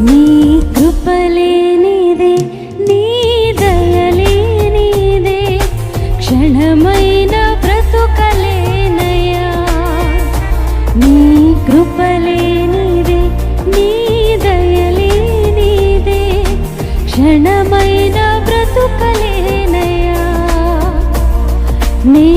నీ కృపలేనిదే, నీ దయలేనిదే, క్షణమైన బ్రతుకలేనయ్యా. నీ కృపలేనిదే, నీ దయలేనిదే, క్షణమైన బ్రతుకలేనయ్యా. నీ